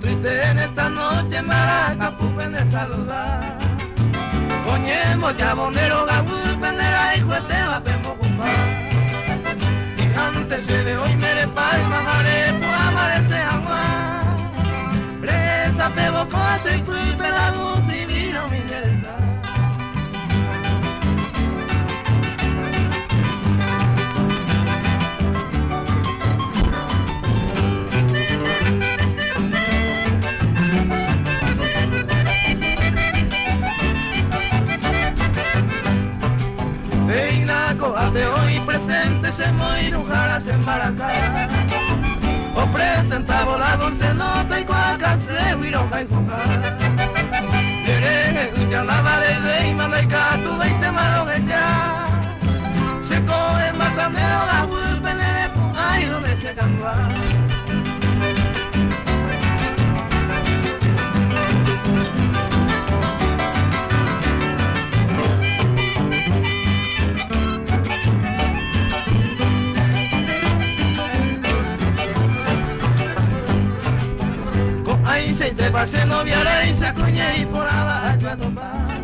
triste en esta noche, maraca, pupen de saludar. Coñemos ya bonero, gabul, pendera, hijo de tema, pemo, cumpa. Y antes se ve hoy mere pay, majare, puamarese agua. Presa, pebo, coche, y pupe, la luz, y vino mi interesa. De hoy presente se moirujaras en Baracá. O presentaba la dulce nota y cuaca se huiroja y joca. Yere, ya la vale de y manaica, tu 20 manos ya. Se coge matandero, la vuelve de ay donde se cambia. Se te pase novia y se acuñe y por abajo a tomar.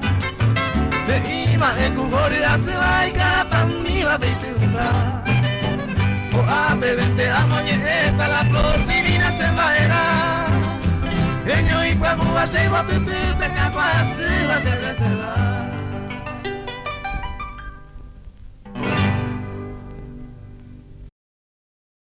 Te iba de cuboria se va y cada mi va a pintar. O a beberte a moñeta la flor divina se va. Eño y cuagu a se va a pipir, te capaz se va a ser reservar.